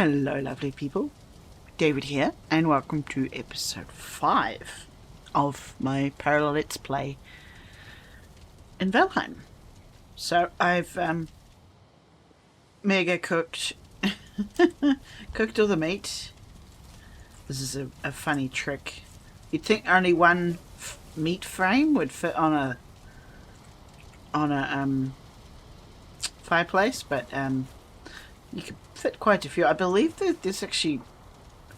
Hello, lovely people. David here, and welcome to episode 5 of my parallel Let's Play in Valheim. So, I've mega cooked cooked all the meat. This is a funny trick. You'd think only one meat frame would fit on a fireplace, but you could fit quite a few. I believe that there's actually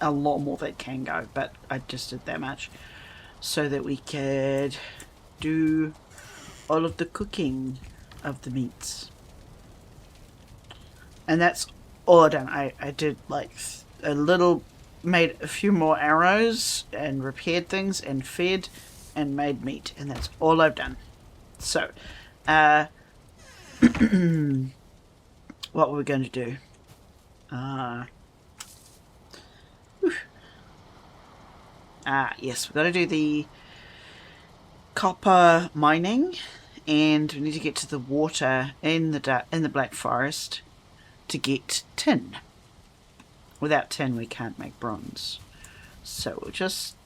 a lot more that can go, but I just did that much so that we could do all of the cooking of the meats. And that's all I done. I did like a little, made a few more arrows and repaired things and fed and made meat, and that's all I've done. So what we're going to do, yes, we've got to do the copper mining, and we need to get to the water in the Black Forest to get tin. Without tin we can't make bronze, so we'll just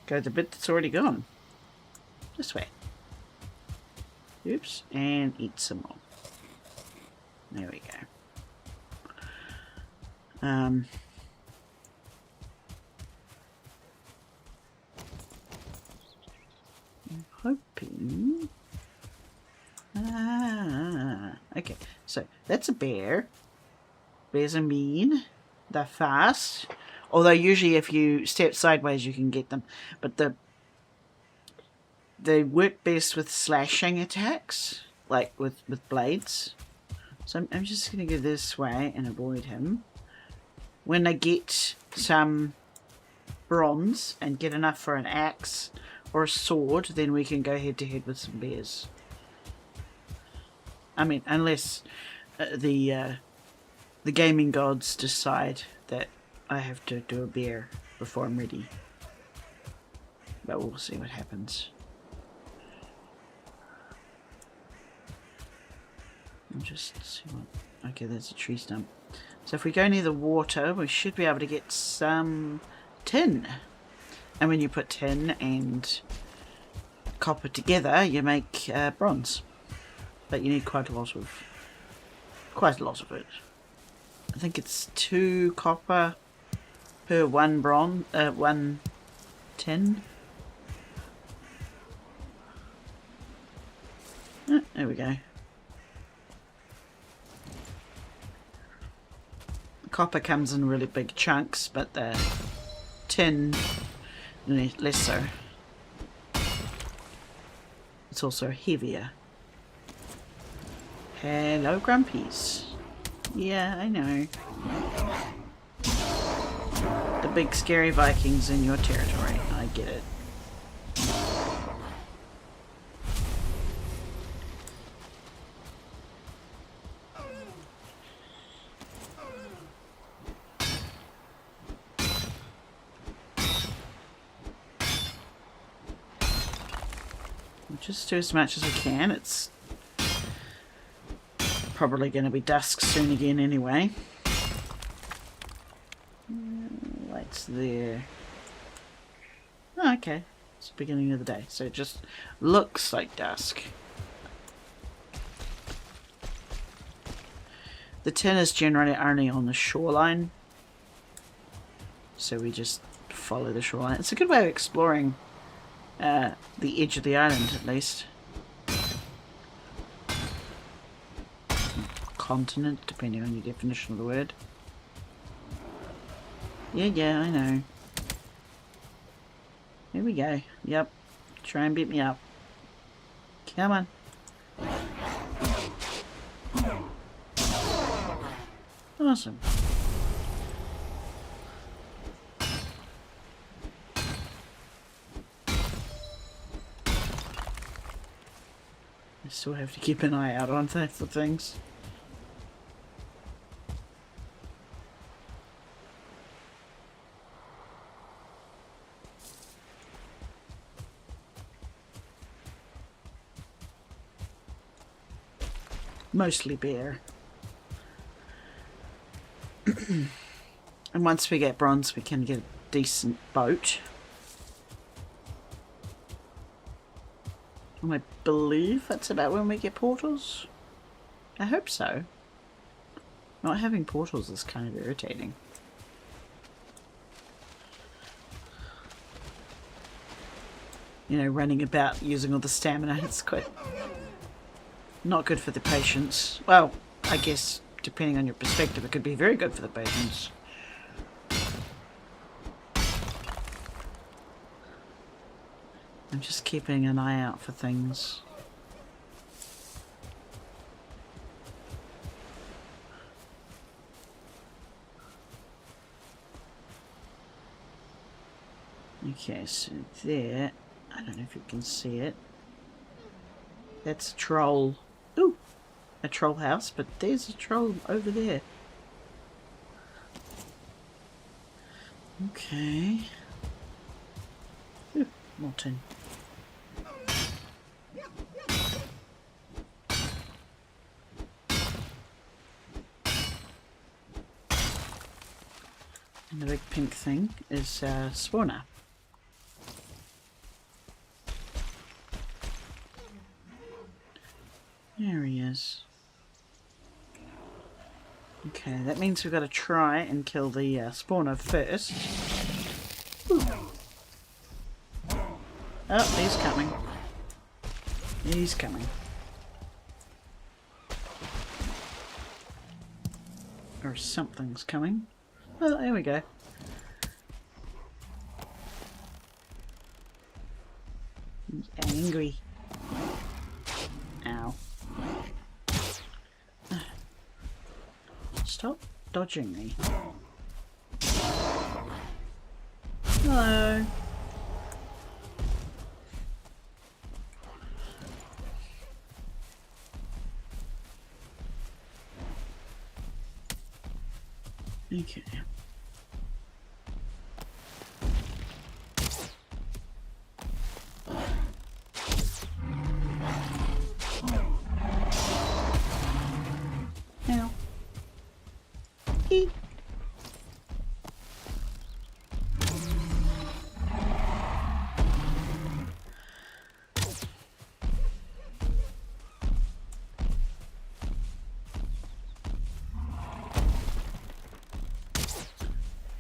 go the bit that's already gone this way. Oops, and eat some more. There we go. I'm hoping. Okay, so that's a bear. Bears are mean. They're fast. Although usually if you step sideways you can get them. But they work best with slashing attacks, like with blades. So I'm just going to go this way and avoid him. When I get some bronze and get enough for an axe or a sword, then we can go head to head with some bears. I mean, unless the gaming gods decide that I have to do a bear before I'm ready. But we'll see what happens. I'll just see what... Okay, there's a tree stump. So if we go near the water, we should be able to get some tin. And when you put tin and copper together, you make bronze. But you need quite a lot of it. I think it's 2 copper per 1 bronze, 1 tin. Oh, there we go. The copper comes in really big chunks, but the tin less so. It's also heavier. Hello, Grumpies. Yeah, I know. The big scary Vikings in your territory. I get it. We'll just do as much as we can. It's probably going to be dusk soon again anyway. Lights there. Oh, okay. It's the beginning of the day, so it just looks like dusk. The tin is generally only on the shoreline, so we just follow the shoreline. It's a good way of exploring the edge of the island, at least. Continent, depending on your definition of the word. Yeah, I know. Here we go. Yep. Try and beat me up. Come on. Awesome. I still have to keep an eye out on for things. Mostly bear. And once we get bronze, we can get a decent boat. And I believe that's about when we get portals. I hope so. Not having portals is kind of irritating. You know, running about using all the stamina, it's quite not good for the patience. Well, I guess depending on your perspective, it could be very good for the patience. I'm just keeping an eye out for things. Okay, so there, I don't know if you can see it. That's a troll. Ooh, a troll house, but there's a troll over there. Okay. Ooh, more tin. And the big pink thing is spawner. There he is. Okay, that means we've got to try and kill the spawner first. Ooh. Oh, he's coming. He's coming. Or something's coming. Oh, there we go. He's angry. Ow. Stop dodging me. Hello. Okay. Now. Eat.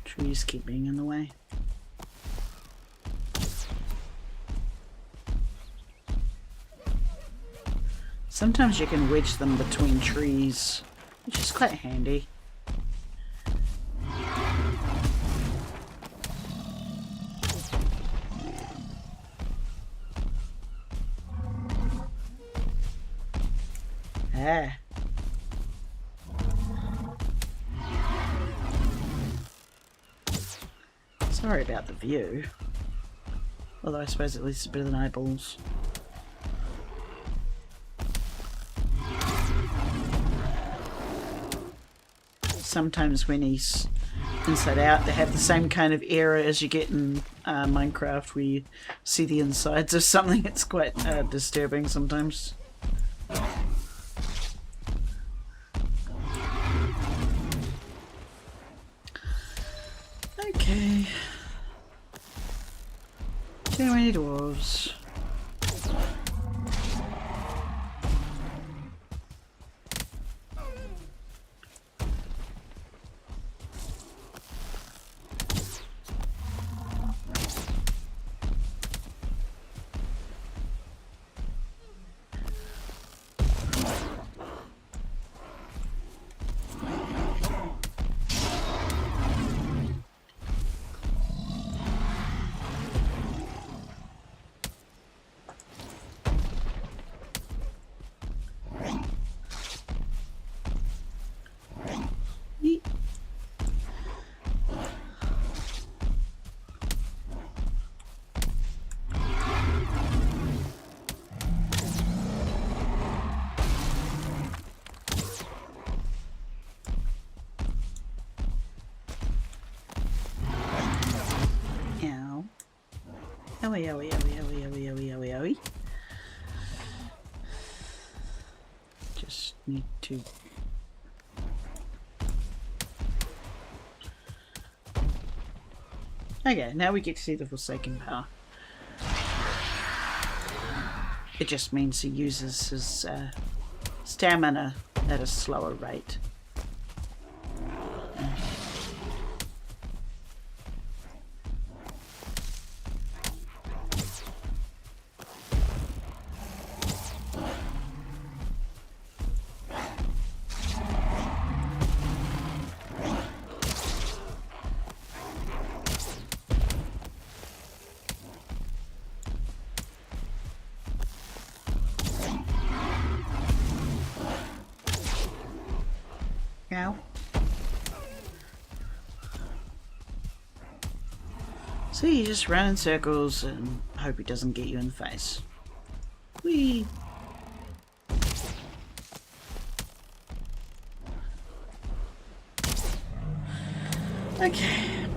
Trees keep being in the way. Sometimes you can wedge them between trees, which is quite handy. Ah. Sorry about the view. Although I suppose at least it's better than eyeballs. Sometimes when he's inside out, they have the same kind of error as you get in Minecraft, where you see the insides of something. It's quite disturbing sometimes. Okay. Too many dwarves. Owie, owie, owie, owie, owie, owie, owie, owie. Just need to Okay, now we get to see the Forsaken power. It just means he uses his stamina at a slower rate. Now, so you just run in circles and hope he doesn't get you in the face. Whee! Okay.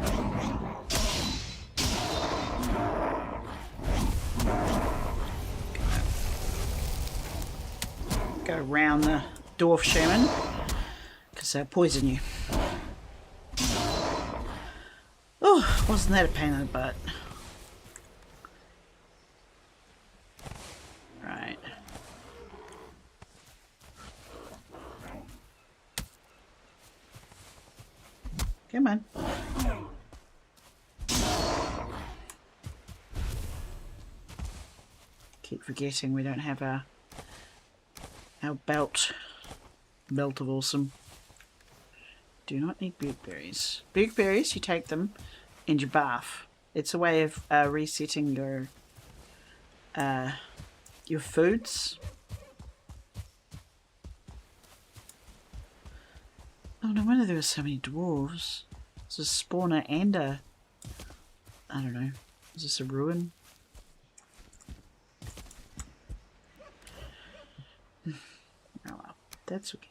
Go around the dwarf shaman because they'll poison you. Oh, wasn't that a pain in the butt? Right. Come on. Keep forgetting we don't have our belt of awesome. Do not need berries. Berries, you take them and you bath. It's a way of resetting your foods. Oh, no wonder there were so many dwarves. It's a spawner and a... I don't know. Is this a ruin? Oh well, that's okay.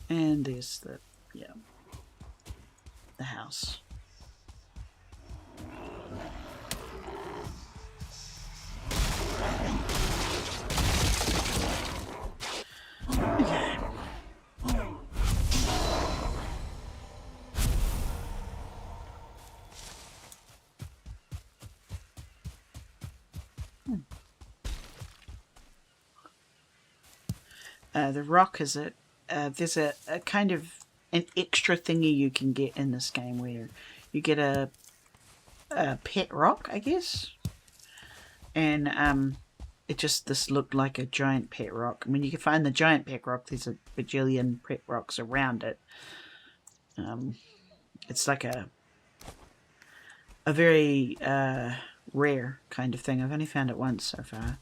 And there's the... yeah. The house. Okay. The rock is a... there's a kind of an extra thingy you can get in this game where you get a pet rock, I guess. And this looked like a giant pet rock. I mean, you can find the giant pet rock. There's a bajillion pet rocks around it. It's like a very rare kind of thing. I've only found it once so far.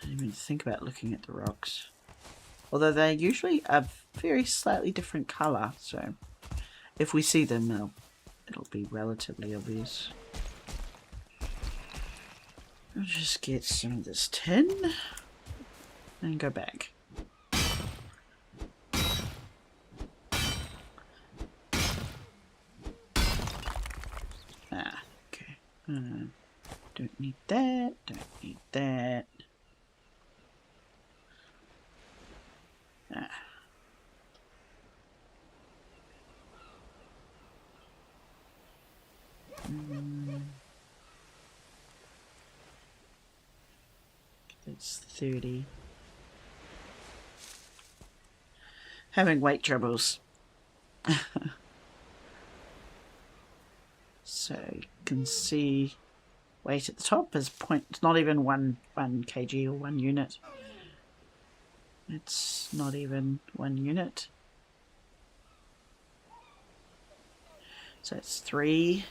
I didn't even think about looking at the rocks. Although they usually are very slightly different colour, so if we see them, it'll be relatively obvious. I'll just get some of this tin and go back. Ah, okay. Don't need that, don't need that. Ah. That's 30. Having weight troubles. So you can see weight at the top is it's not even 1 kg or 1 unit. It's not even 1 unit. So it's 3.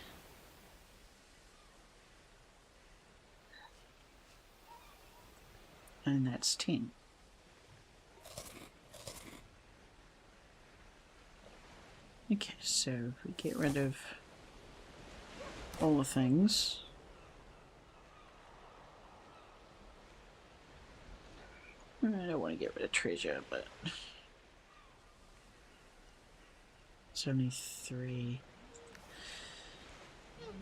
And that's 10. Okay, so if we get rid of all the things. I don't want to get rid of treasure, but it's only 3.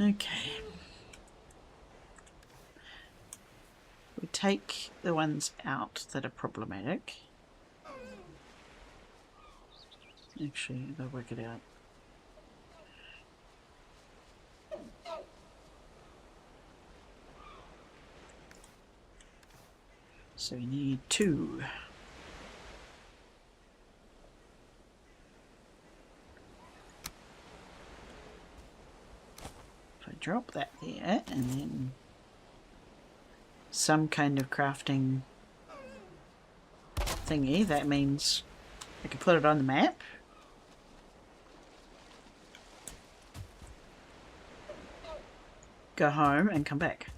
Okay. We take the ones out that are problematic. Actually, I'll work it out. So we need 2. If I drop that there, and then some kind of crafting thingy, that means I can put it on the map. Go home and come back.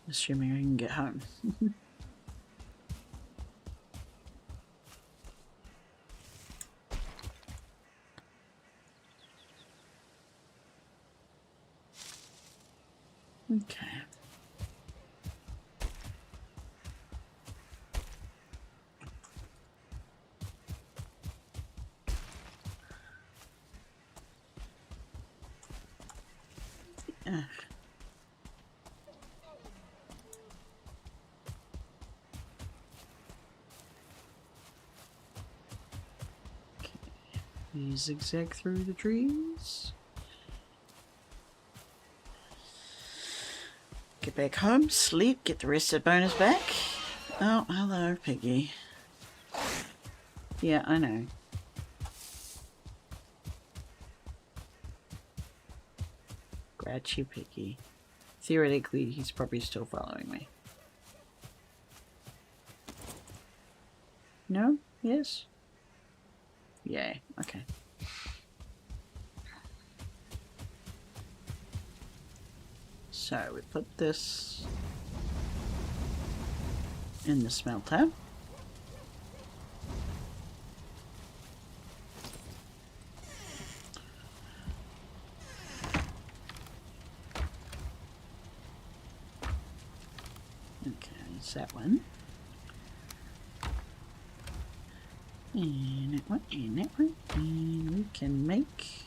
Assuming I can get home. Okay. Yeah. Okay. You zigzag through the trees. Get back home, sleep, get the rest of the bonus back. Oh, hello, Piggy. Yeah, I know. Grouchy Piggy. Theoretically, he's probably still following me. No? Yes? Yay. Okay. So we put this in the smelter. Okay, it's that one. And that one, and that one. And we can make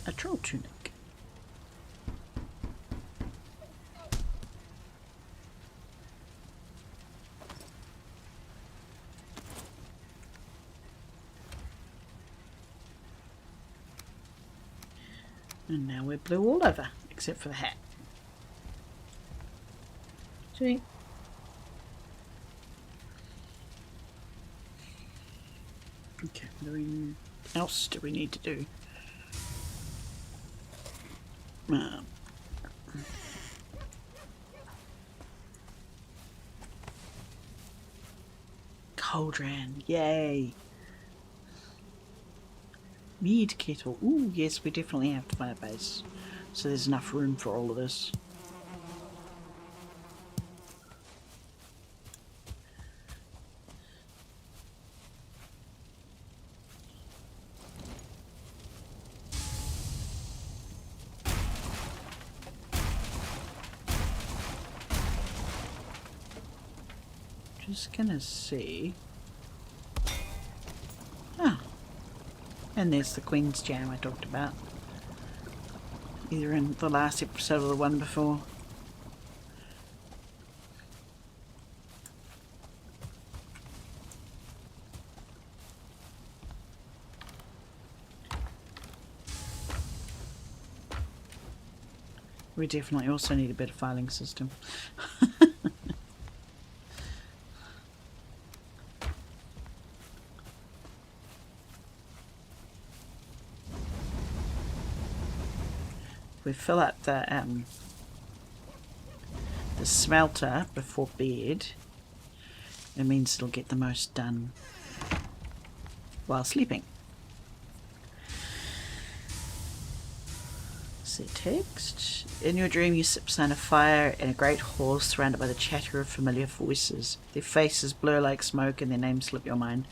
a troll tunic. And now we're blue all over, except for the hat. Sweet. Okay, what else do we need to do? Cauldron, yay! Mead kettle. Ooh, yes, we definitely have to find a base. So there's enough room for all of this. Just gonna see. Ah. And there's the Queen's Jam I talked about. Either in the last episode or the one before. We definitely also need a better filing system. We fill up the smelter before bed. It means it'll get the most done while sleeping. Set text. In your dream you sit beside a fire and a great hall surrounded by the chatter of familiar voices. Their faces blur like smoke and their names slip your mind,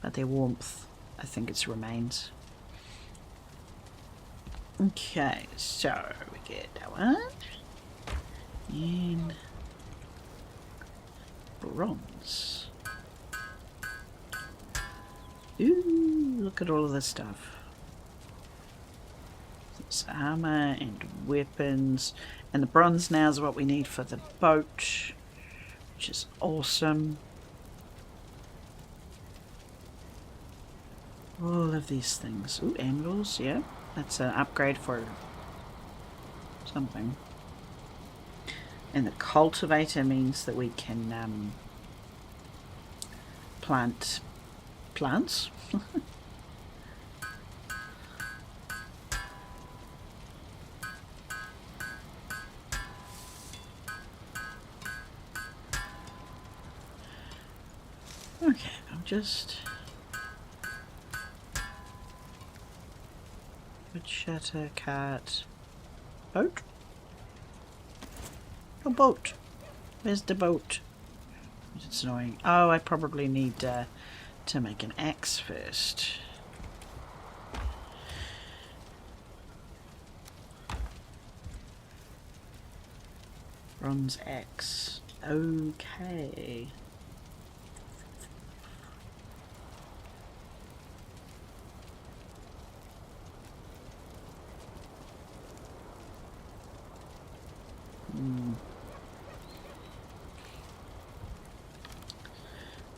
but their warmth, I think it remains. Okay, so we get that one. And bronze. Ooh, look at all of this stuff. So armor and weapons. And the bronze now is what we need for the boat, which is awesome. All of these things. Ooh, anvils, yeah. That's an upgrade for something. And the cultivator means that we can plant plants. Okay, I'll just wood shutter, cart, boat. Oh, boat. Where's the boat? It's annoying. Oh, I probably need to make an axe first. Bronze axe. Okay.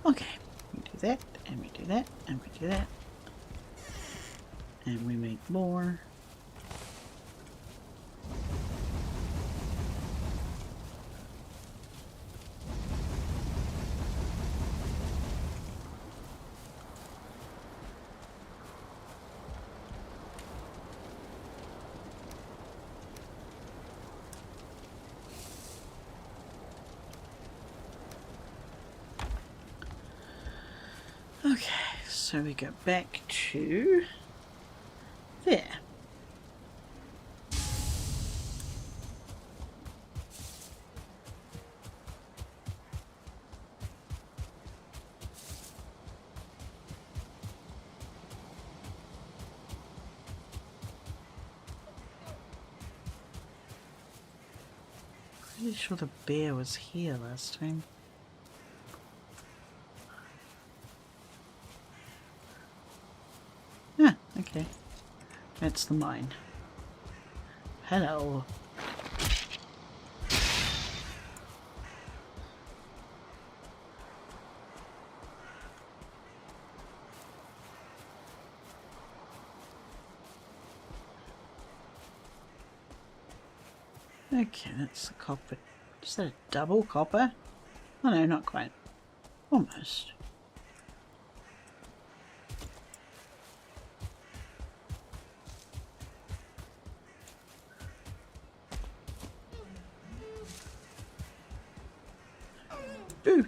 Okay, we do that, and we do that, and we do that. And we make more. Okay, so we go back to there. Pretty sure the bear was here last time. Ah, okay. That's the mine. Hello. Okay, that's the copper. Is that a double copper? Oh no, not quite. Almost. Boo!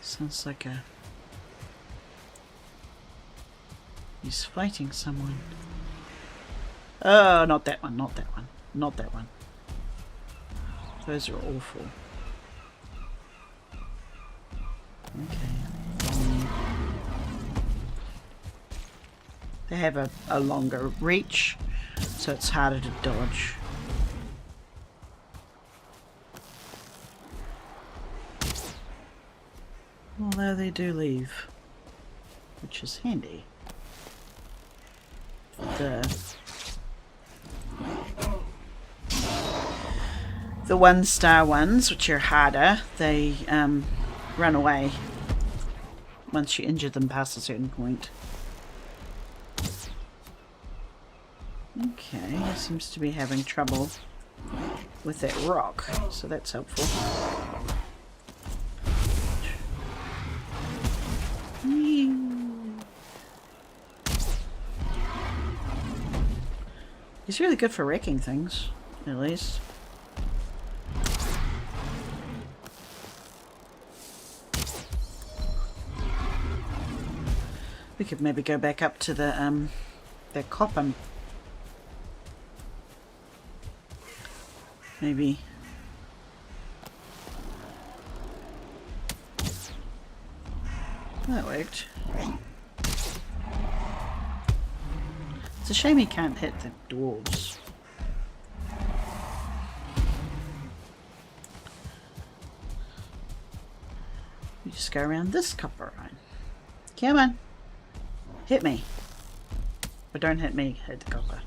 Sounds like he's fighting someone. Oh, not that one, not that one, not that one. Those are awful. Okay. They have a longer reach, so it's harder to dodge. Although they do leave, which is handy. The 1-star ones, which are harder, they run away once you injure them past a certain point. Okay, he seems to be having trouble with that rock, so that's helpful. He's really good for wrecking things, at least. We could maybe go back up to the copper. Maybe. That worked. It's a shame he can't hit the dwarves. We just go around this copper line. Come on. Hit me. But don't hit me, hit the copper.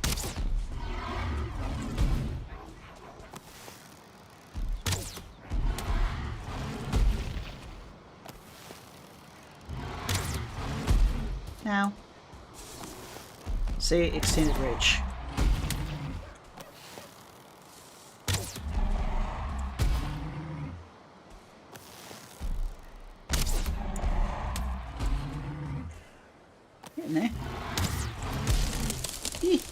Now. See, extended reach. Getting there. Eeh.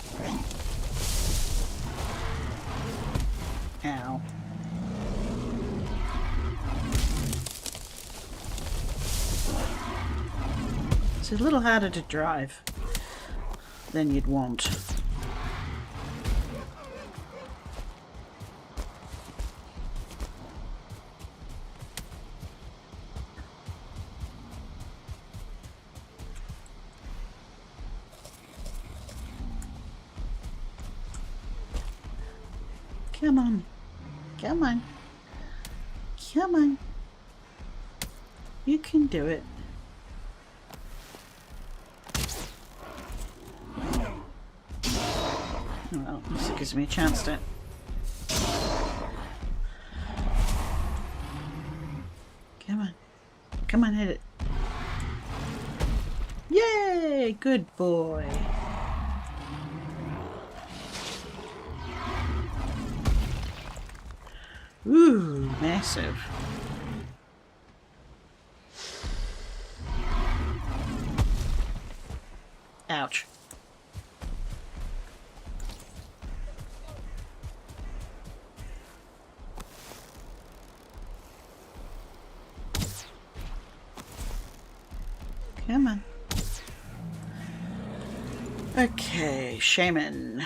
Ow. It's a little harder to drive than you'd want. Come on. Come on. Come on. You can do it. Well, this gives me a chance to... Come on. Come on, hit it. Yay! Good boy. Ooh, massive. Ouch. Come on. Okay, shaman.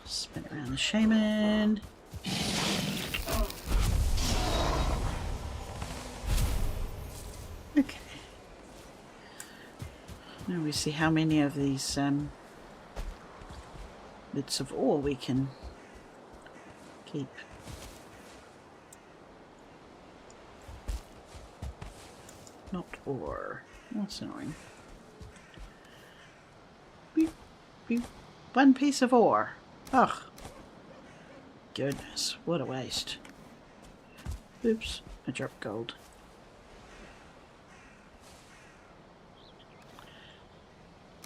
Spin around the shaman. Okay. Now we see how many of these bits of ore we can keep. Not ore. That's annoying. Beep, beep. One piece of ore. Ugh. Goodness, what a waste. Oops, I dropped gold.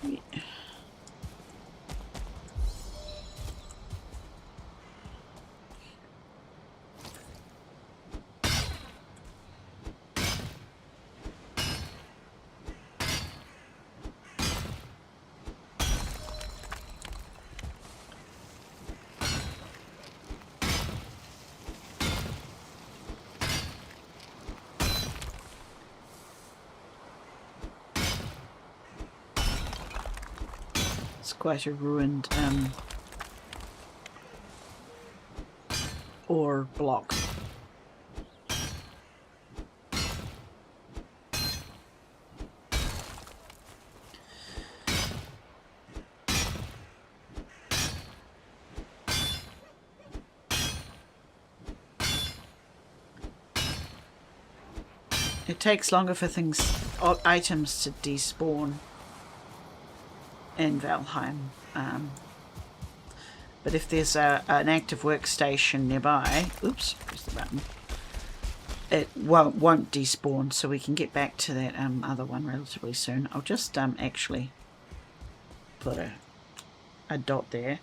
Yeah. It's quite a ruined ore block. It takes longer for things, items to despawn in Valheim, but if there's an active workstation nearby, oops, press the button, it won't despawn, so we can get back to that other one relatively soon. I'll just actually put a dot there.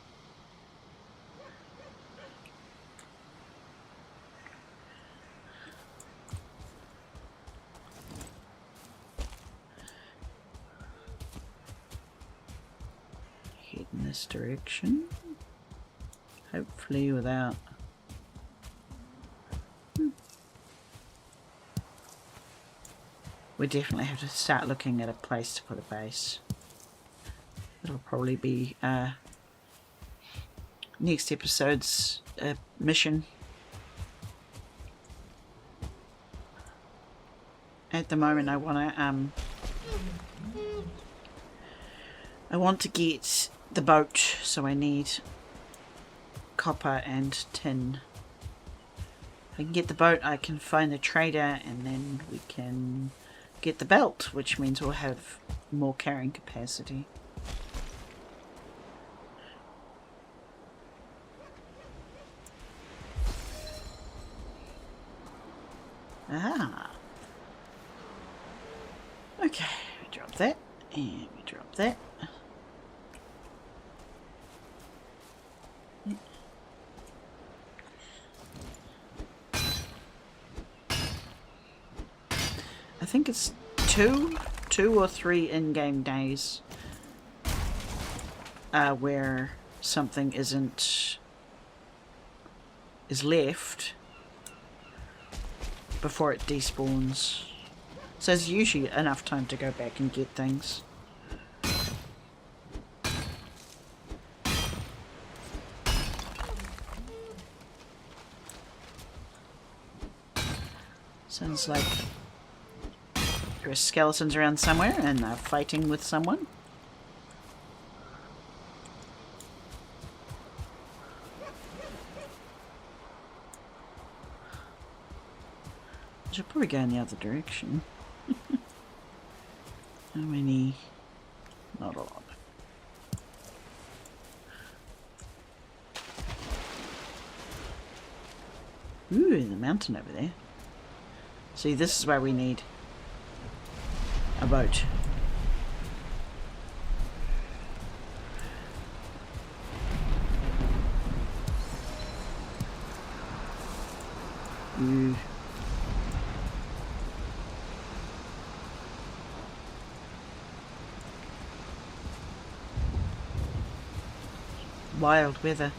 Head in this direction, hopefully without we definitely have to start looking at a place to put a base. It'll probably be next episode's mission. At the moment I want to get the boat, so I need copper and tin. If I can get the boat, I can find the trader, and then we can get the belt, which means we'll have more carrying capacity. Ah. Okay, we drop that, and we drop that. I think it's two or three in-game days where something is left before it despawns. So there's usually enough time to go back and get things. Sounds like there are skeletons around somewhere and they're fighting with someone. I should probably go in the other direction. How many? Not a lot. Ooh, the mountain over there. See, this is where we need a boat. Ooh. Wild weather.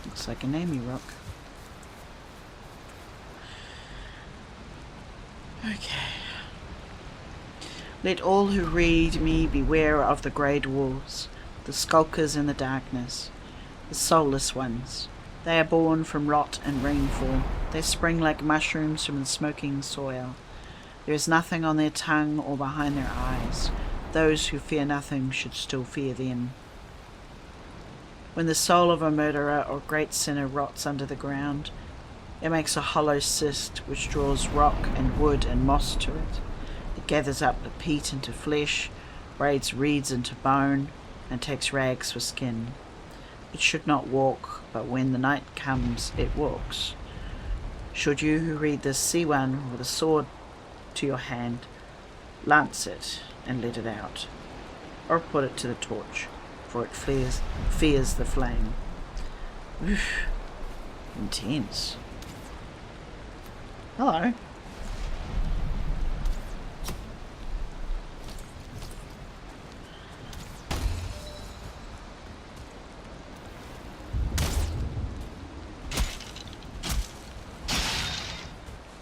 Looks like an Amy rock. Okay. Let all who read me beware of the grey dwarves, the skulkers in the darkness, the soulless ones. They are born from rot and rainfall. They spring like mushrooms from the smoking soil. There is nothing on their tongue or behind their eyes. Those who fear nothing should still fear them. When the soul of a murderer or great sinner rots under the ground, it makes a hollow cyst which draws rock and wood and moss to it. It gathers up the peat into flesh, braids reeds into bone, and takes rags for skin. It should not walk, but when the night comes, it walks. Should you who read this see one with a sword to your hand, lance it and let it out, or put it to the torch, for it fears the flame. Oof. Intense. Hello.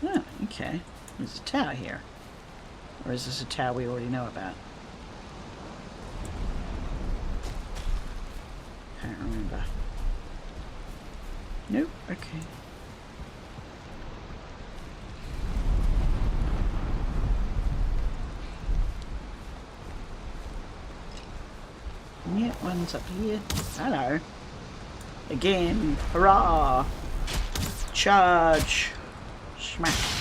Oh, okay. There's a tower here. Or is this a tower we already know about? Can't remember. Nope, okay. Yeah, one's up here. Hello. Again. Hurrah! Charge! Smash!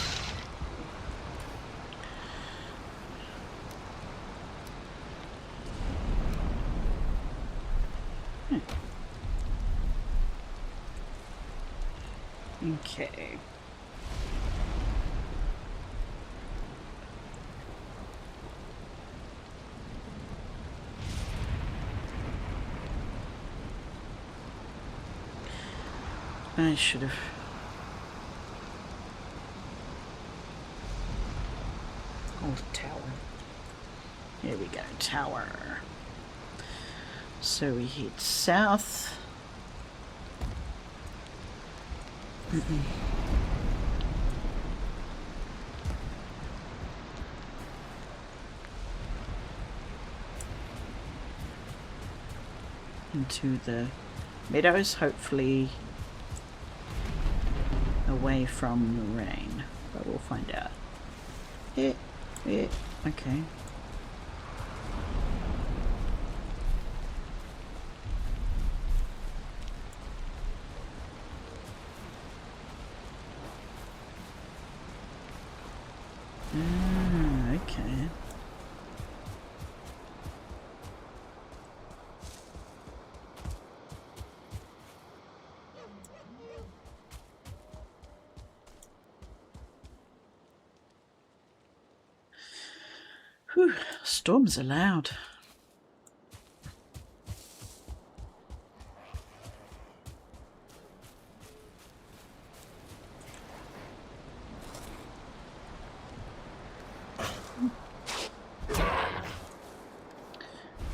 Okay. I should have... Oh, tower. Here we go, tower. So we head south. Into the meadows, hopefully away from the rain, but we'll find out. Yeah, yeah, okay. Okay. Whew, storms are loud.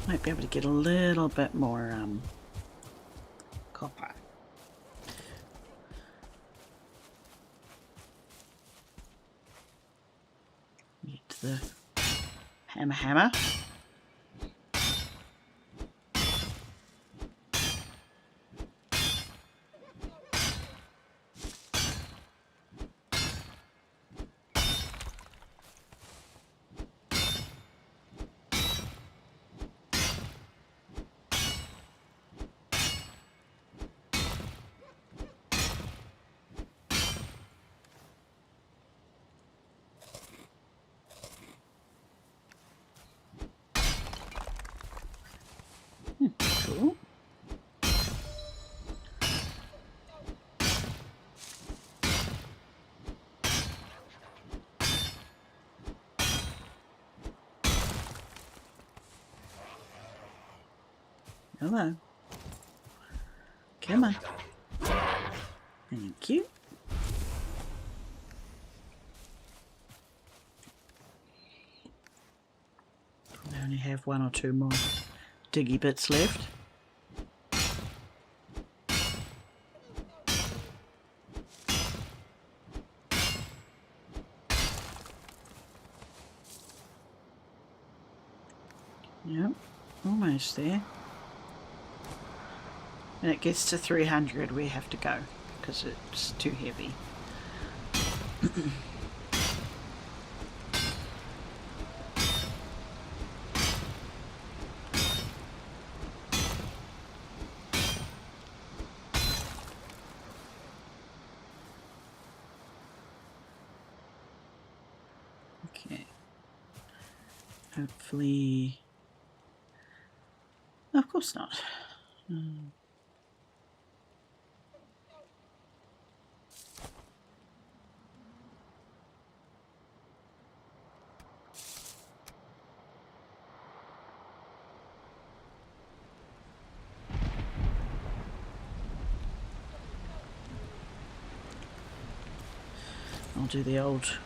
Might be able to get a little bit more copper. Get the hammer. Cool. Hello. Come on. Thank you. I only have one or two more diggy bits left. Yep, almost there. When it gets to 300 we have to go because it's too heavy. Okay. Hopefully... No, of course not. I'll do the old...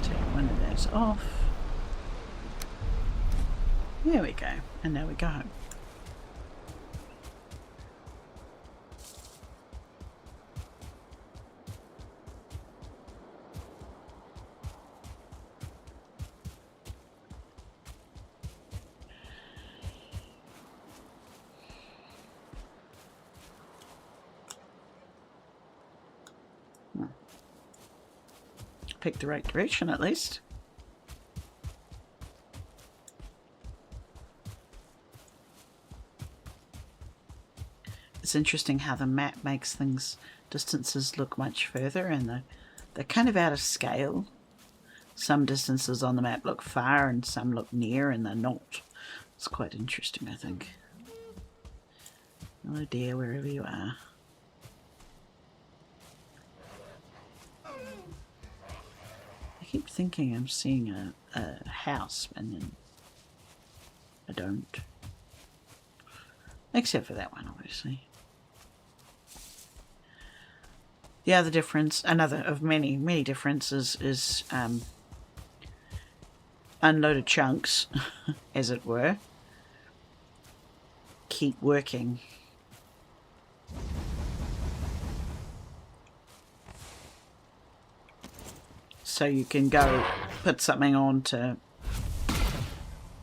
take one of those off. There we go. And now we go home. Pick the right direction at least. It's interesting how the map makes distances look much further, and they're kind of out of scale. Some distances on the map look far and some look near, and they're not. It's quite interesting, I think. Hello dear, wherever you are. I keep thinking I'm seeing a house, and then I don't. Except for that one, obviously. The other difference, another of many, many differences, is unloaded chunks, as it were, keep working. So you can go put something on to,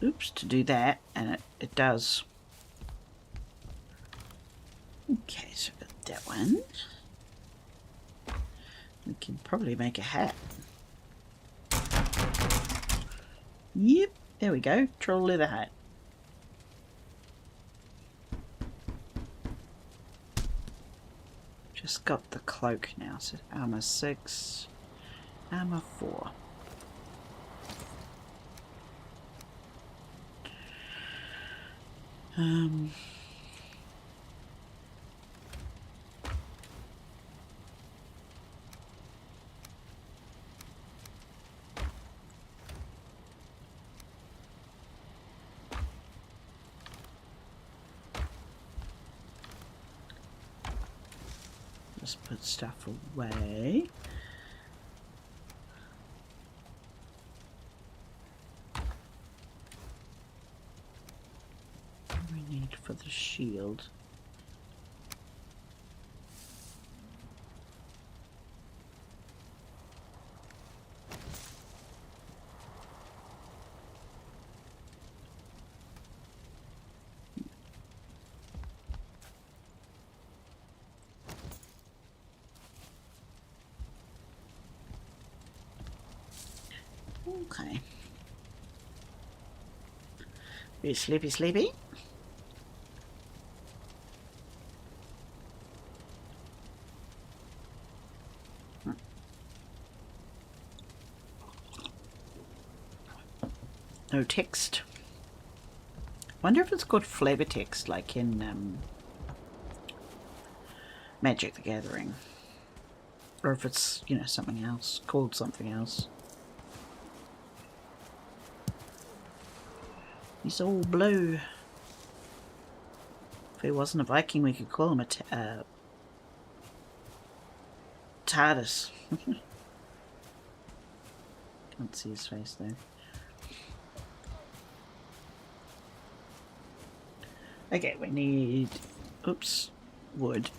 oops, to do that, and it does. Okay, so we've got that one. We can probably make a hat. Yep, there we go. Troll leather hat. Just got the cloak now. So armor 6, armor 4. Just put stuff away. What do we need for the shield? Okay. Are you sleepy, sleepy? No text. Wonder if it's called flavor text, like in Magic the Gathering, or if it's, you know, something else, called something else. He's all blue. If he wasn't a Viking, we could call him a TARDIS. Can't see his face though. Okay, we need, oops, wood.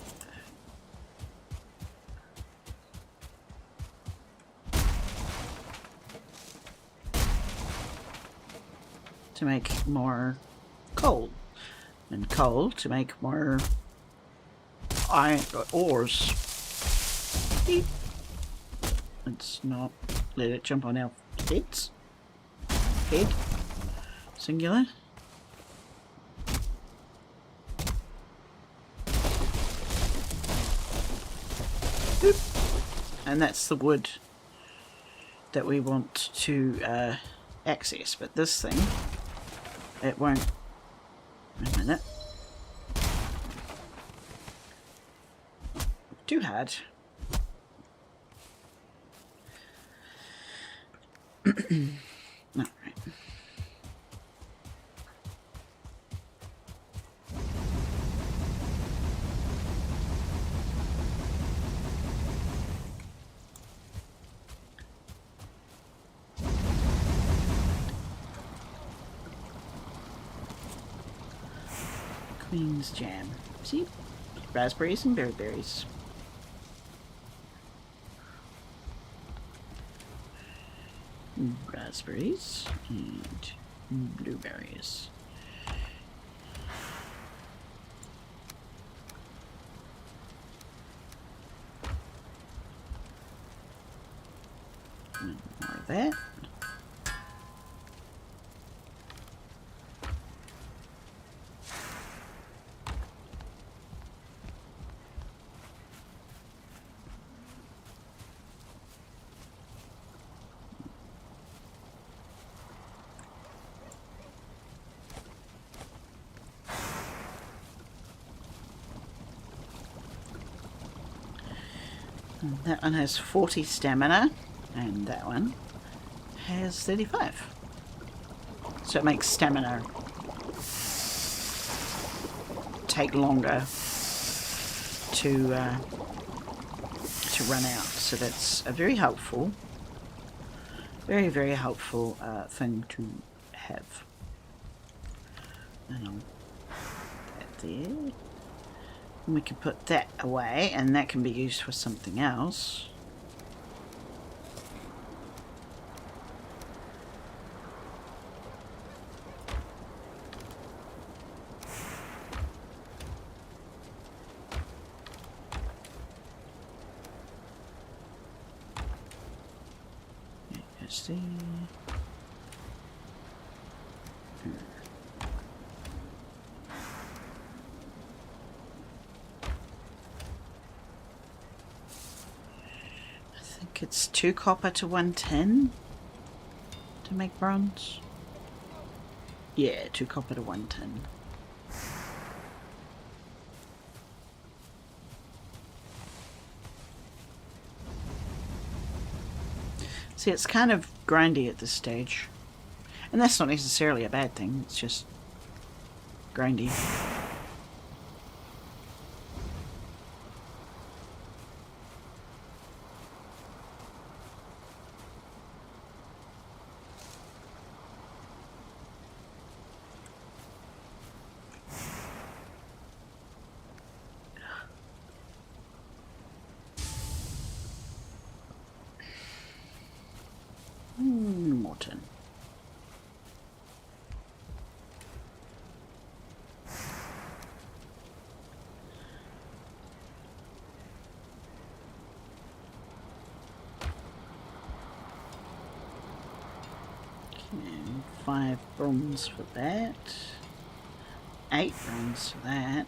To make more coal. And coal to make more iron ores. Beep. Let's not let it jump on our heads. Head. Singular. Boop. And that's the wood that we want to access. But this thing, it won't. Wait a minute. Too hard. Alright. Queen's jam. See? Raspberries and berries. Raspberries and blueberries. And more of that. That one has 40 stamina, and that one has 35. So it makes stamina take longer to run out. So that's a very helpful, very, very helpful thing to have. And I'll put that there. And we can put that away, and that can be used for something else. see. I think it's 2 copper to 1 tin to make bronze. Yeah, 2 copper to 1 tin. See, it's kind of grindy at this stage. And that's not necessarily a bad thing, it's just grindy. More tin. And 5 bronze for that. 8 bronze for that.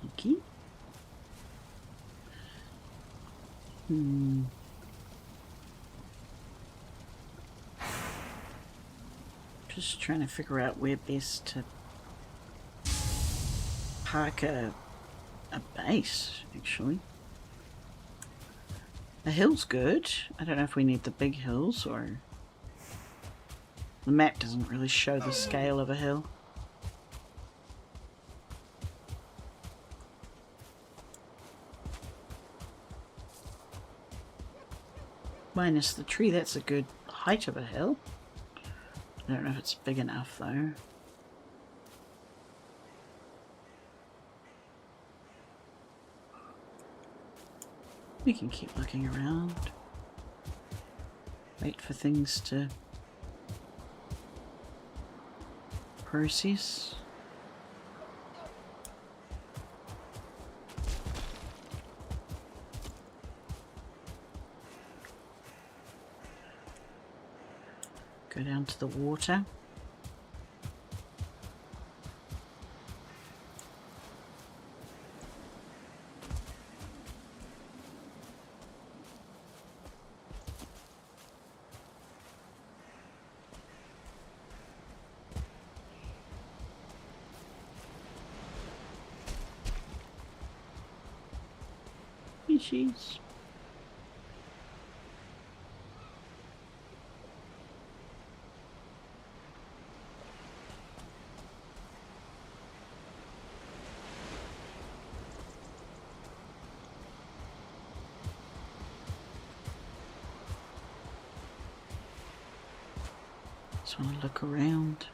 Thank you. Just trying to figure out where best to park a base, actually. The hill's good. I don't know if we need the big hills or... The map doesn't really show the scale of a hill. Minus the tree, that's a good height of a hill. I don't know if it's big enough though. We can keep looking around. Wait for things to process. Go down to the water. Jeez. Just want to look around.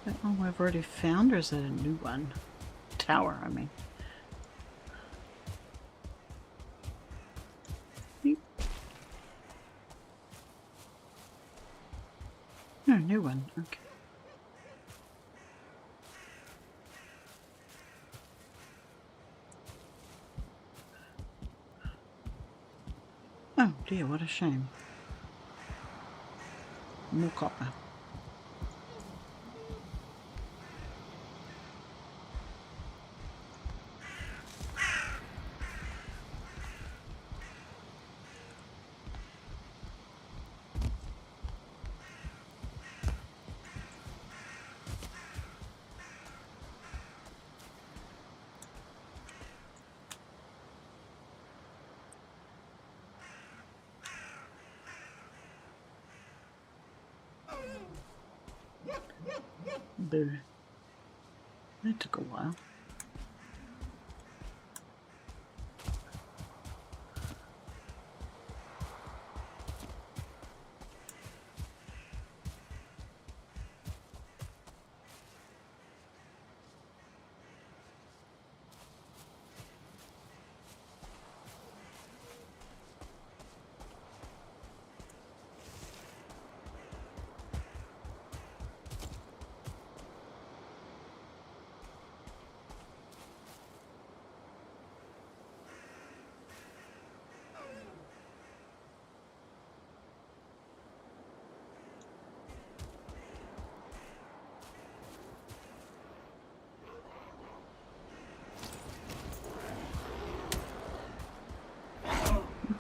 That one we've already found, or is that a new one? Tower, I mean. No, new one. Okay. Oh dear, what a shame. More copper. Boo. That took a while.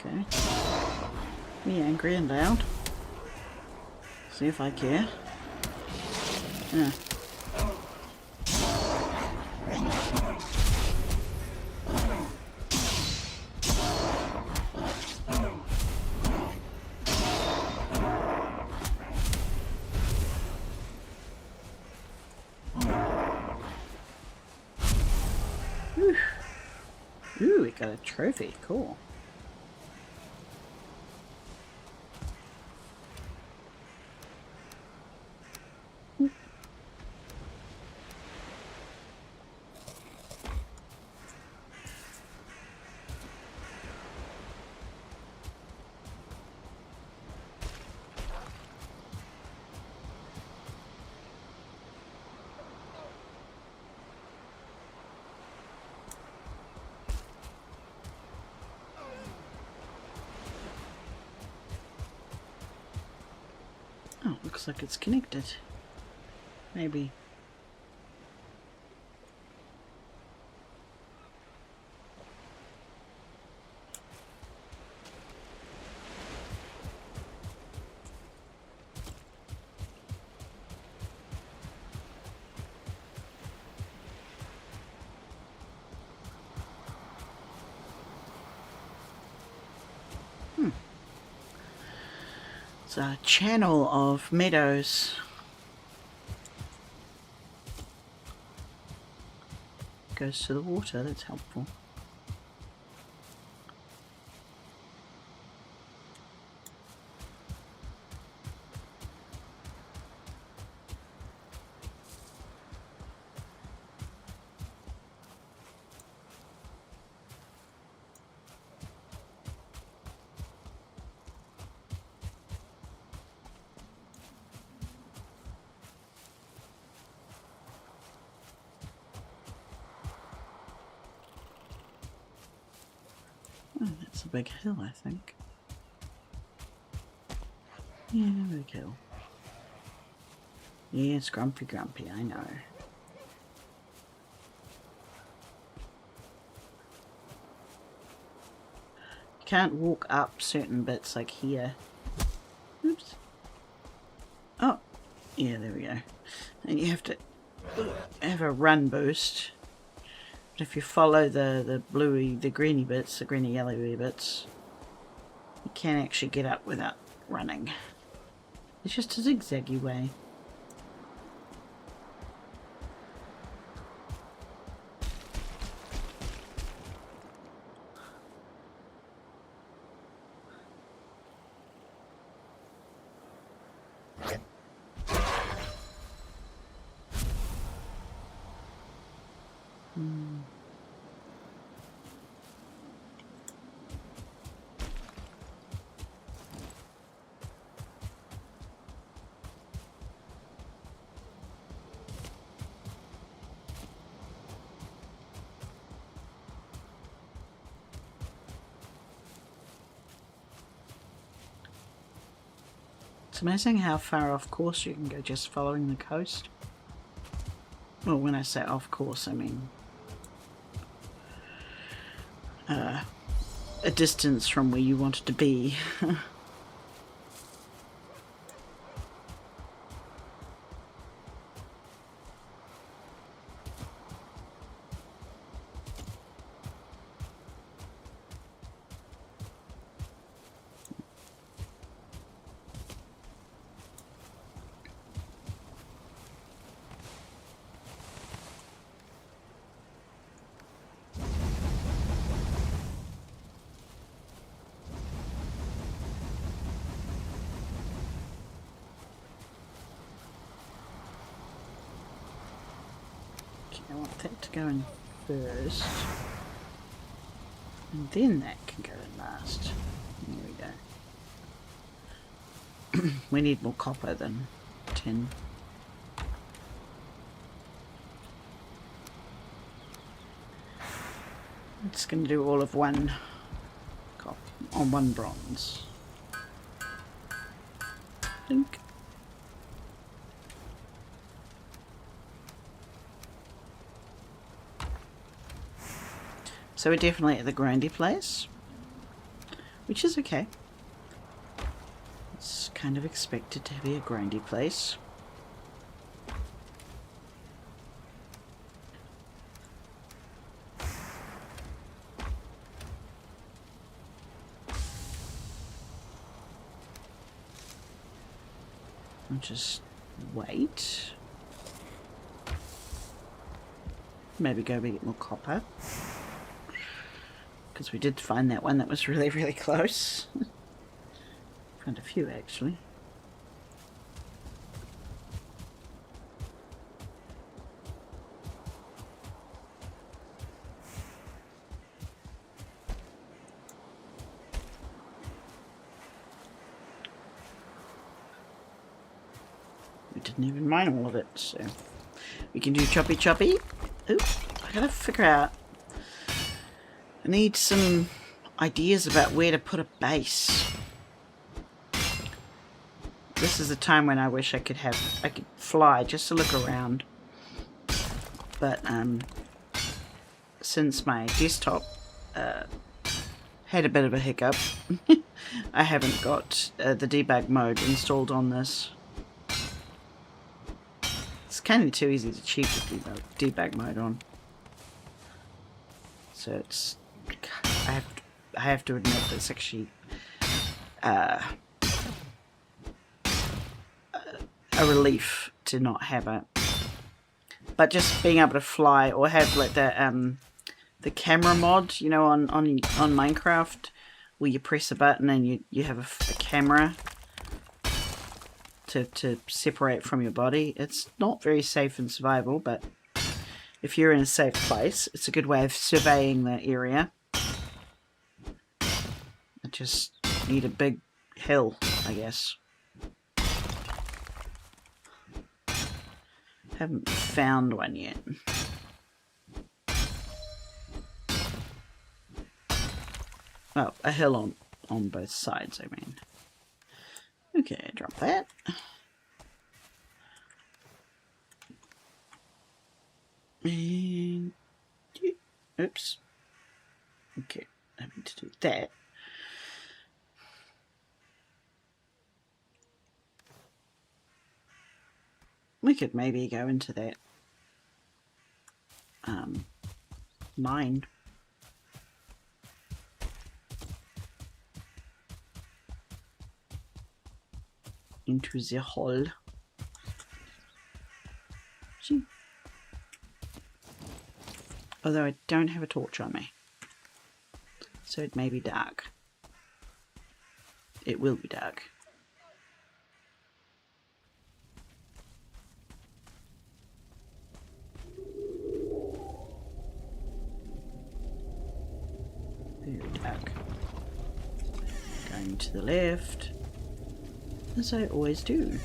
Okay. Be angry and loud. See if I care. Yeah. Ooh, we got a trophy. Cool. Oh, looks like it's connected. Maybe. It's a channel of meadows. Goes to the water, that's helpful. Oh, that's a big hill, I think. Yeah, big hill. Yes, grumpy, I know. You can't walk up certain bits like here. Oops. Oh, yeah, there we go. And you have to have a run boost. But if you follow the greeny bits, the greeny yellowy bits, you can actually get up without running. It's just a zigzaggy way. It's amazing how far off course you can go just following the coast. Well, when I say off course, I mean a distance from where you wanted to be. I want that to go in first, and then that can go in last. There we go. We need more copper than tin. It's going to do all of one copper on one bronze. Think. So we're definitely at the Grandy place. which is okay. It's kind of expected to be a grindy place. I'll just wait. Maybe go get more copper. Because we did find that one that was really, really close. Found a few actually. We didn't even mine all of it, so we can do choppy choppy. Ooh, I gotta figure out. I need some ideas about where to put a base. This is a time when I wish I could fly just to look around. But since my desktop had a bit of a hiccup, I haven't got the debug mode installed on this. It's kind of too easy to cheat with debug mode on. So it's I have to admit it's actually a relief to not have it. But just being able to fly or have like the camera mod, you know, on Minecraft, where you press a button and you have a camera to separate from your body. It's not very safe in survival, but if you're in a safe place, it's a good way of surveying the area. I just need a big hill, I guess. Haven't found one yet. Oh, a hill on both sides, I mean. Okay, drop that. And oops. Okay, I need to do that. We could maybe go into that mine. Into the hole. See? Although I don't have a torch on me. So it may be dark. It will be dark. Very dark. Going to the left. As I always do.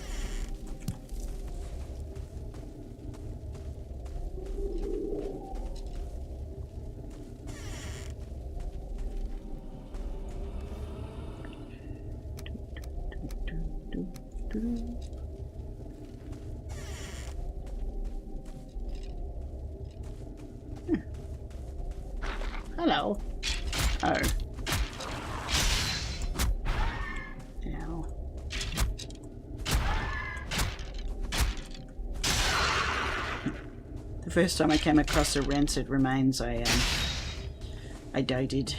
Hello. Oh. Ow. The first time I came across a rancid remains, I doubted.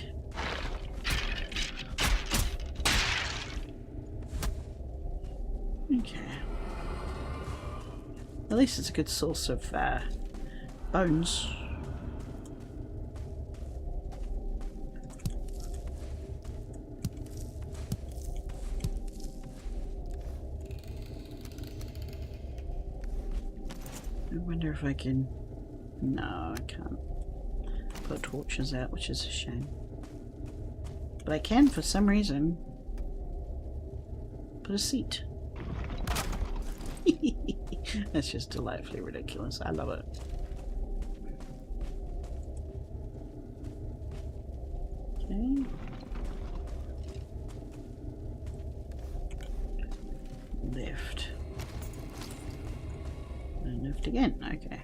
Okay. At least it's a good source of bones. I wonder if I can... No, I can't put torches out, which is a shame. But I can, for some reason, put a seat. That's just delightfully ridiculous. I love it. Okay. Left. And left again. Okay.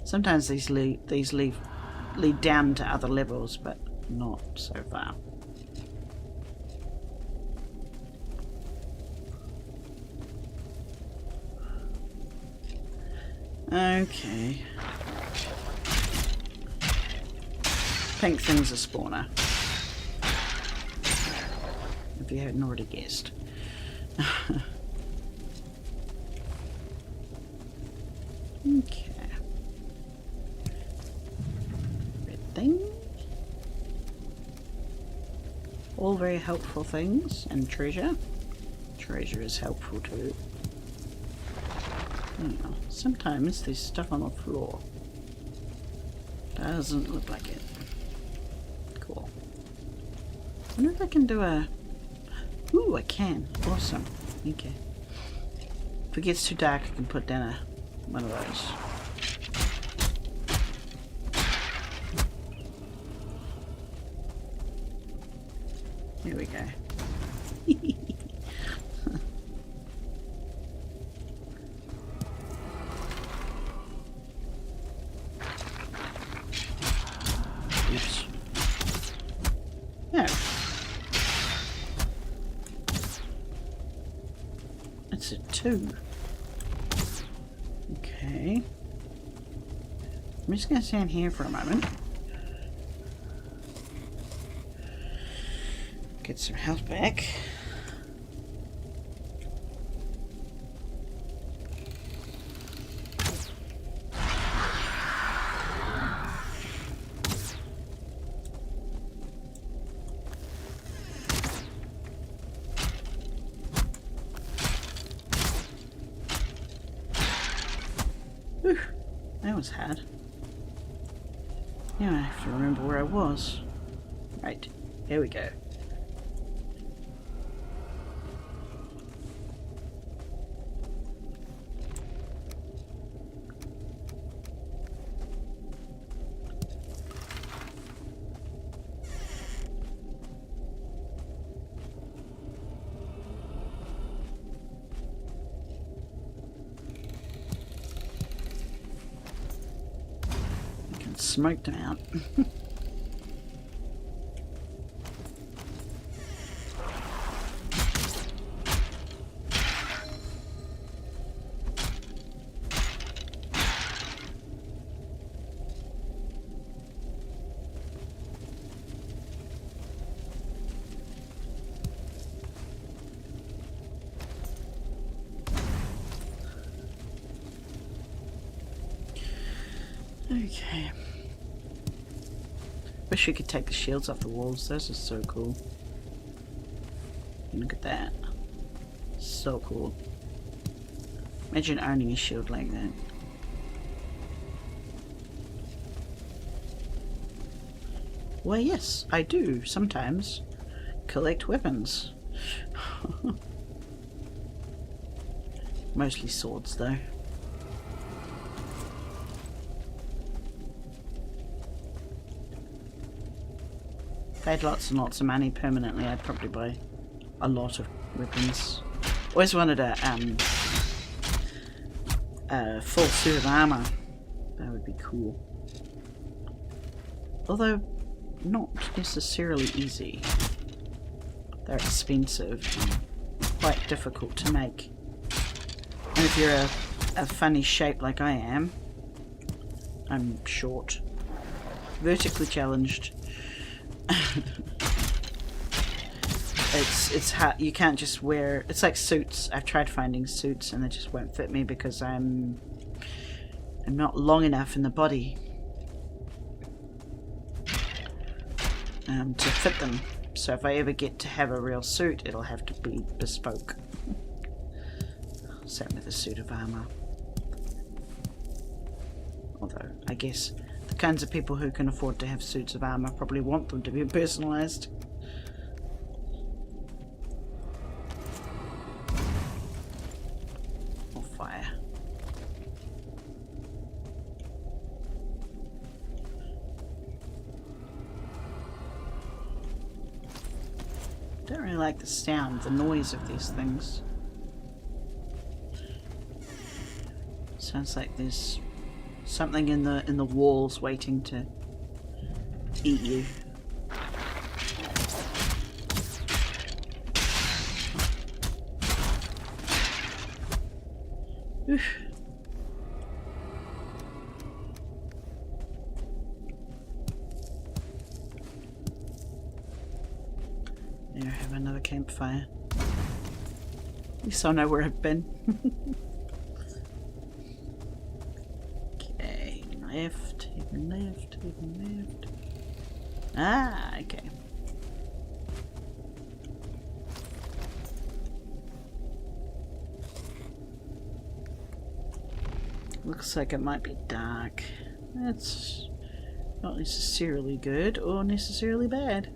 Sometimes these lead down to other levels, but not so far. Okay. Pink thing's a spawner. If you hadn't already guessed. Okay. Red thing. All very helpful things. And treasure. Treasure is helpful too. Oh, sometimes there's stuff on the floor. Doesn't look like it. Cool. I wonder if I can do a... Ooh, I can. Awesome. Okay. If it gets too dark, I can put down one of those. Here we go. Oops. Yeah. That's a 2. Okay. I'm just going to stand here for a moment. Get some health back. Whew, that was hard. Now I have to remember where I was. Right, here we go. Smoked them out. Okay. Wish we could take the shields off the walls. Those are so cool. Look at that. So cool. Imagine owning a shield like that. Well, yes, I do sometimes collect weapons. Mostly swords, though. If I had lots and lots of money permanently, I'd probably buy a lot of weapons. Always wanted a full suit of armor. That would be cool. Although, not necessarily easy. They're expensive and quite difficult to make. And if you're a funny shape like I am, I'm short, vertically challenged. It's hard. You can't just wear. It's like suits. I've tried finding suits and they just won't fit me because I'm not long enough in the body to fit them. So if I ever get to have a real suit, it'll have to be bespoke. Same with a suit of armor. Although I guess the kinds of people who can afford to have suits of armor probably want them to be personalized. Or fire. Don't really like the sound, the noise of these things. Sounds like there's something in the walls waiting to eat you. Oof. There, I have another campfire. At least I know where I've been. Okay, left, even left, even left. Ah, okay. Looks like it might be dark. That's not necessarily good or necessarily bad.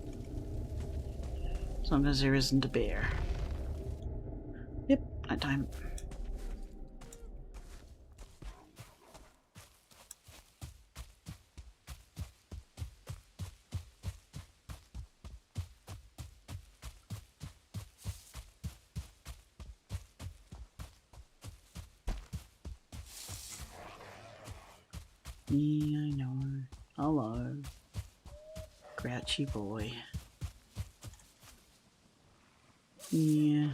As long as there isn't a bear. Yep, nighttime. Yeah, I know. Hello. Grouchy boy. Yeah.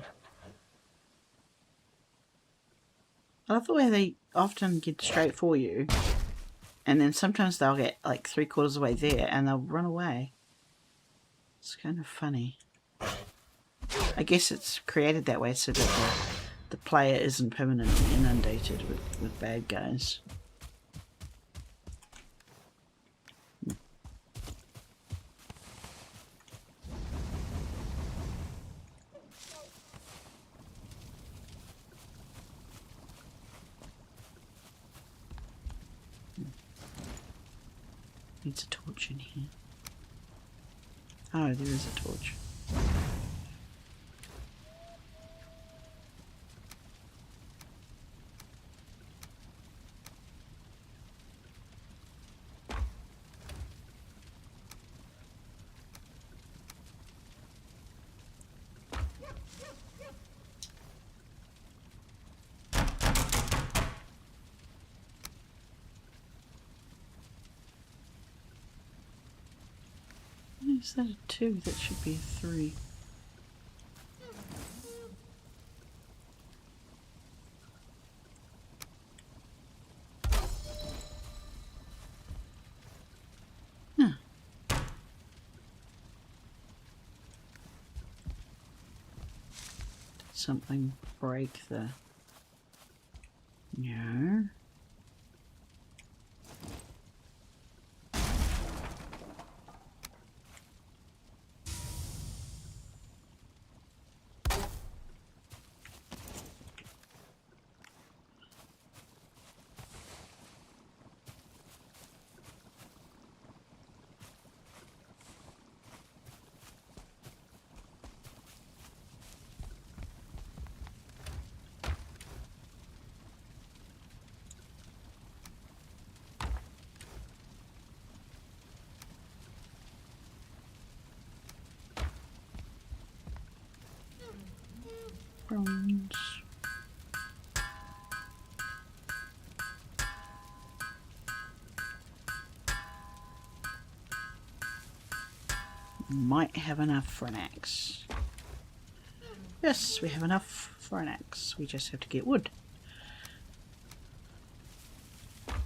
I love the way they often get straight for you. And then sometimes they'll get like 3/4 of the way there and they'll run away. It's kind of funny. I guess it's created that way so that the player isn't permanently inundated with bad guys. Needs a torch in here. Oh, there is a torch. Is that a 2? That should be a 3. Huh. Did something break the... No. Bronze. Might have enough for an axe. Yes, we have enough for an axe. We just have to get wood. There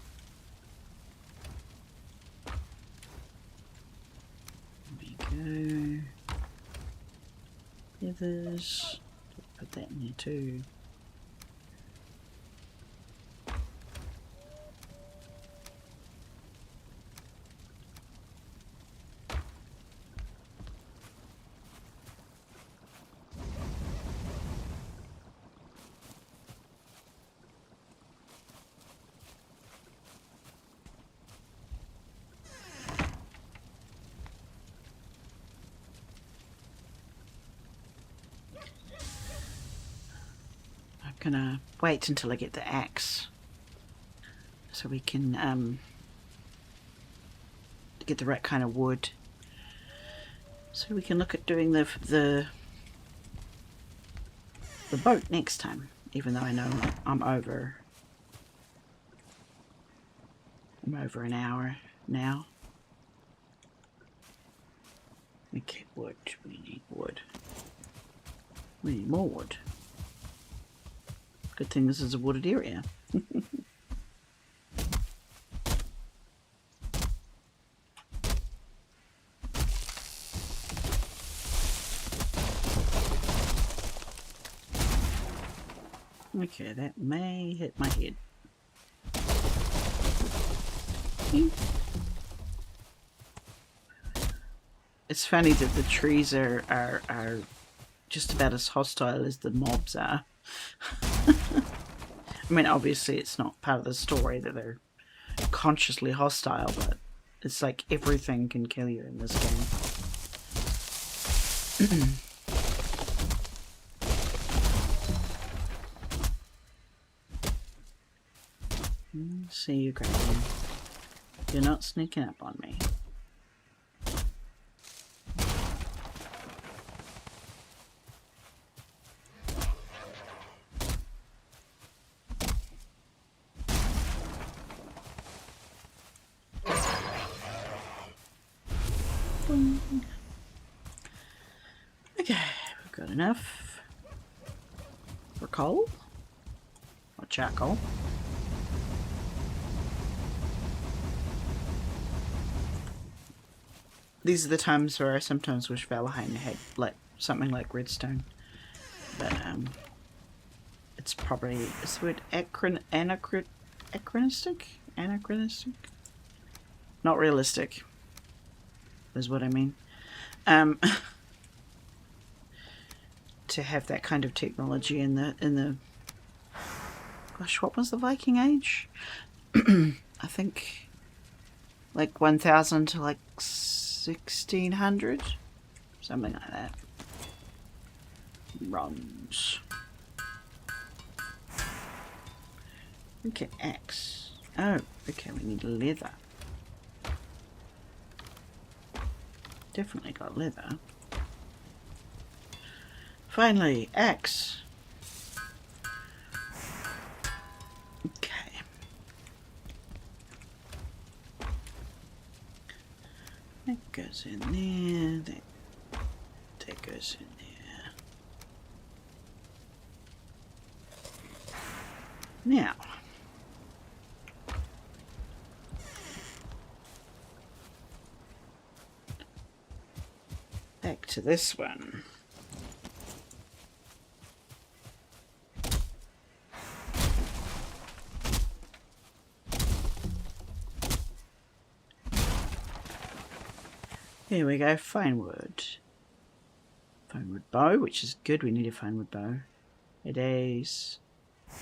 we go. Feathers. Put that in there too. I'm gonna wait until I get the axe so we can get the right kind of wood, so we can look at doing the boat next time, even though I know I'm over I'm over an hour now. Okay, wood. We need wood. We need more wood. Good thing this is a wooded area. Okay, that may hit my head. It's funny that the trees are just about as hostile as the mobs are. I mean, obviously it's not part of the story that they're consciously hostile, but it's like everything can kill you in this game. See you, Granny. You're not sneaking up on me. Okay, we've got enough for coal or charcoal. These are the times where I sometimes wish Valheim had like something like redstone, but it's probably, is the word anachronistic? Anachronistic? Not realistic, is what I mean. To have that kind of technology in the gosh, what was the Viking Age? I think like 1000 to like 1600, something like that. Runs. Okay, axe. Oh, okay, we need leather. Definitely got leather. Finally, axe. Okay. That goes in there. That goes in there. Now. Back to this one. Here we go, fine wood. Fine wood bow, which is good, we need a fine wood bow. It is.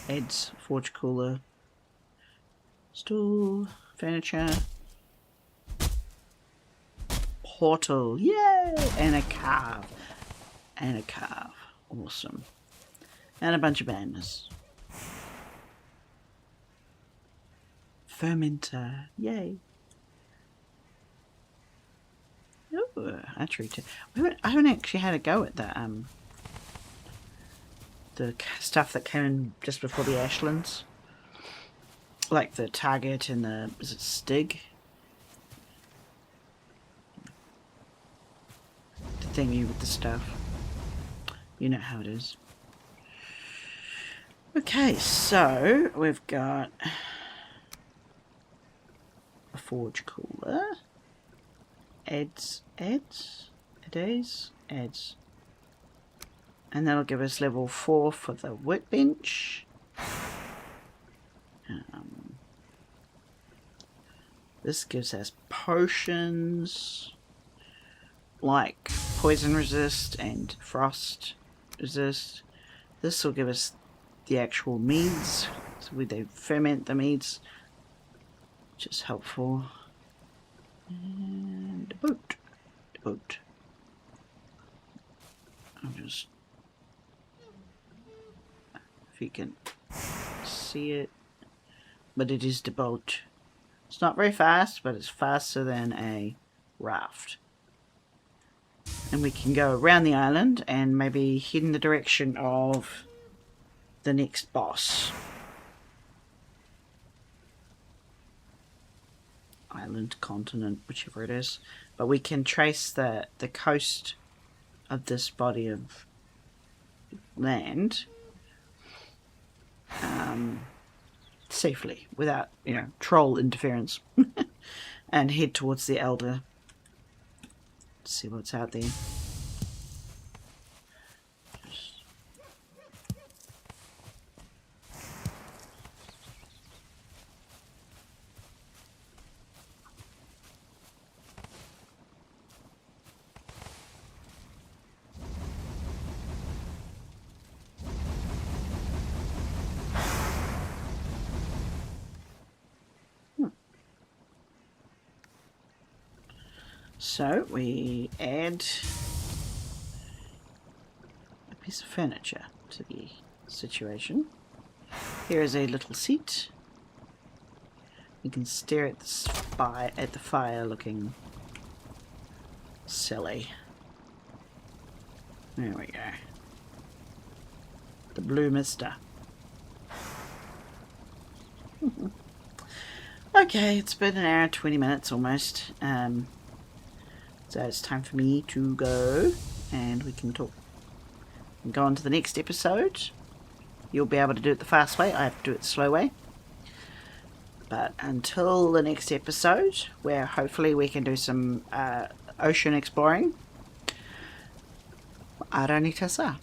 Heads, forge cooler, stool, furniture, portal, yay! And a carve. And a carve. Awesome. And a bunch of banners. Fermenter, yay. Ooh, archery too. I haven't actually had a go at the stuff that came in just before the Ashlands. Like the target and the, is it Stig? The thingy with the stuff. You know how it is. Okay, so we've got a forge cooler. Adds. And that'll give us level 4 for the workbench. This gives us potions like poison resist and frost resist. This will give us the actual meads, so they ferment the meads, which is helpful. And a boat. I'll just, if you can see it, but it is the boat. It's not very fast, but it's faster than a raft. And we can go around the island and maybe head in the direction of the next boss. island, continent, whichever it is. But we can trace the coast of this body of land safely without, troll interference, and head towards the Elder. See what's out there. So we add a piece of furniture to the situation. Here is a little seat. You can stare at the fire looking silly. There we go. The blue mister. Okay, it's been an hour and 20 minutes almost. So it's time for me to go, and we can talk and go on to the next episode. You'll be able to do it the fast way, I have to do it the slow way. But until the next episode, where hopefully we can do some ocean exploring, Aranitasa.